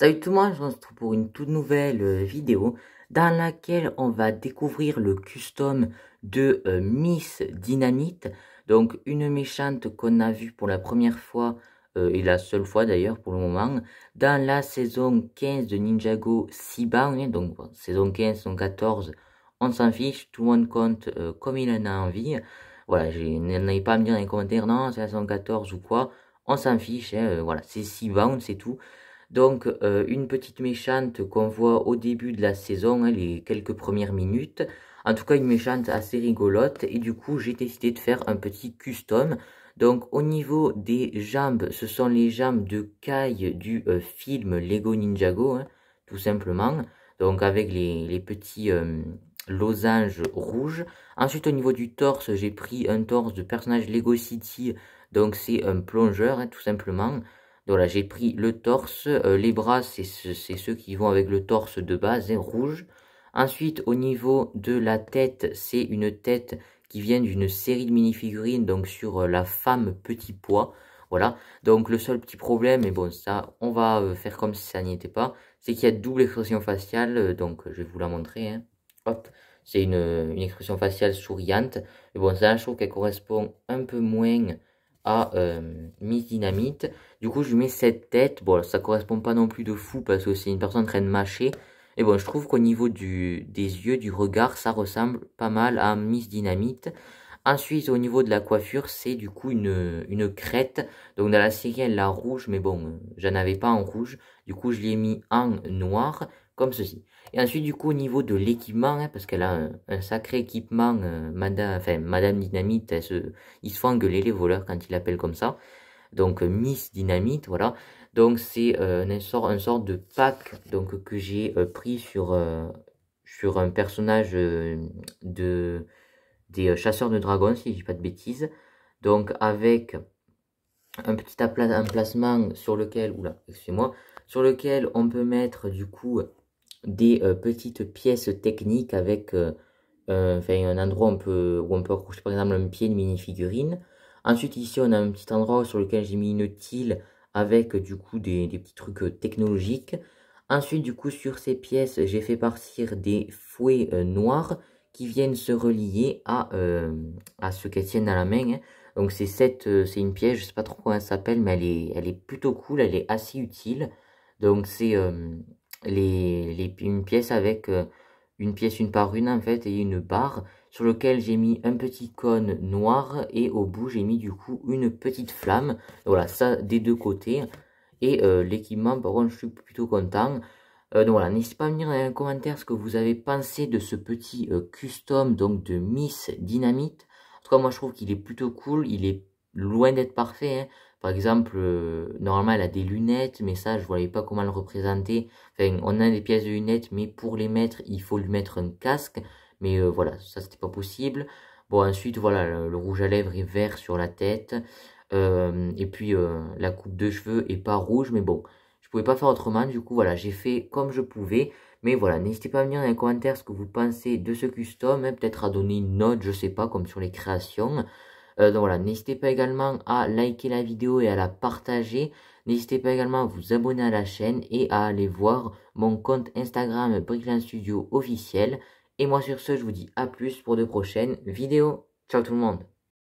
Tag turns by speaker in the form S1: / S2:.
S1: Salut tout le monde, je se retrouve pour une toute nouvelle vidéo dans laquelle on va découvrir le custom de Miss Dynamite. Donc une méchante qu'on a vue pour la première fois, et la seule fois d'ailleurs pour le moment, dans la saison 15 de Ninjago Siban. Donc bon, saison 15, saison 14, on s'en fiche, tout le monde compte comme il en a envie. Voilà, n'allez pas à me dire dans les commentaires, non c'est la saison 14 ou quoi, on s'en fiche, hein, voilà, c'est Siban, c'est tout. Donc, une petite méchante qu'on voit au début de la saison, hein, les quelques premières minutes. En tout cas, une méchante assez rigolote. Et du coup, j'ai décidé de faire un petit custom. Donc, au niveau des jambes, ce sont les jambes de Kai du film Lego Ninjago, hein, tout simplement. Donc, avec les petits losanges rouges. Ensuite, au niveau du torse, j'ai pris un torse de personnage Lego City. Donc, c'est un plongeur, hein, tout simplement. Donc là, j'ai pris le torse, les bras, c'est ceux qui vont avec le torse de base, hein, rouge. Ensuite, au niveau de la tête, c'est une tête qui vient d'une série de minifigurines, donc sur la femme petit pois. Voilà, donc le seul petit problème, et bon, ça, on va faire comme si ça n'y était pas, c'est qu'il y a double expression faciale, donc je vais vous la montrer, hein. Hop, c'est une expression faciale souriante. Mais bon, ça, je trouve qu'elle correspond un peu moins à Miss Dynamite. Du coup, je lui mets cette tête. Bon, ça correspond pas non plus de fou parce que c'est une personne en train de mâcher. Et bon, je trouve qu'au niveau des yeux, du regard, ça ressemble pas mal à Miss Dynamite. Ensuite, au niveau de la coiffure, c'est du coup une crête. Donc dans la série, elle l'a rouge, mais bon, j'en avais pas en rouge. Du coup, je l'ai mis en noir, comme ceci. Et ensuite, du coup, au niveau de l'équipement, hein, parce qu'elle a un sacré équipement, Madame Dynamite, ils se font engueuler les voleurs quand ils l'appellent comme ça. Donc Miss Dynamite, voilà. Donc c'est un sort de pack donc, que j'ai pris sur un personnage des chasseurs de dragons, si je dis pas de bêtises. Donc avec un petit emplacement sur lequel, oula, excusez-moi, sur lequel on peut mettre du coup des petites pièces techniques avec un endroit où on peut accrocher par exemple un pied de minifigurine. Ensuite ici on a un petit endroit sur lequel j'ai mis une tile avec du coup des petits trucs technologiques. Ensuite du coup sur ces pièces j'ai fait partir des fouets noirs qui viennent se relier à ce qu'elles tiennent dans la main, hein. Donc c'est une pièce, je sais pas trop comment elle s'appelle, mais elle est plutôt cool, elle est assez utile. Donc c'est une pièce avec une pièce une par une en fait et une barre sur lequel j'ai mis un petit cône noir et au bout j'ai mis du coup une petite flamme. Voilà, ça des deux côtés. Et l'équipement, par contre, je suis plutôt content. Donc voilà, n'hésitez pas à me dire dans les commentaires ce que vous avez pensé de ce petit custom donc de Miss Dynamite. En tout cas, moi je trouve qu'il est plutôt cool, il est loin d'être parfait, hein. Par exemple, normalement elle a des lunettes, mais ça je ne voyais pas comment le représenter. Enfin, on a des pièces de lunettes, mais pour les mettre, il faut lui mettre un casque. Mais voilà, ça c'était pas possible. Bon, ensuite, voilà, le rouge à lèvres est vert sur la tête. Et puis la coupe de cheveux est pas rouge, mais bon, je pouvais pas faire autrement. Du coup, voilà, j'ai fait comme je pouvais. Mais voilà, n'hésitez pas à me dire dans les commentaires ce que vous pensez de ce custom, hein, peut-être à donner une note, je sais pas, comme sur les créations. Donc voilà, n'hésitez pas également à liker la vidéo et à la partager. N'hésitez pas également à vous abonner à la chaîne et à aller voir mon compte Instagram Brickland Studio officiel. Et moi sur ce, je vous dis à plus pour de prochaines vidéos. Ciao tout le monde!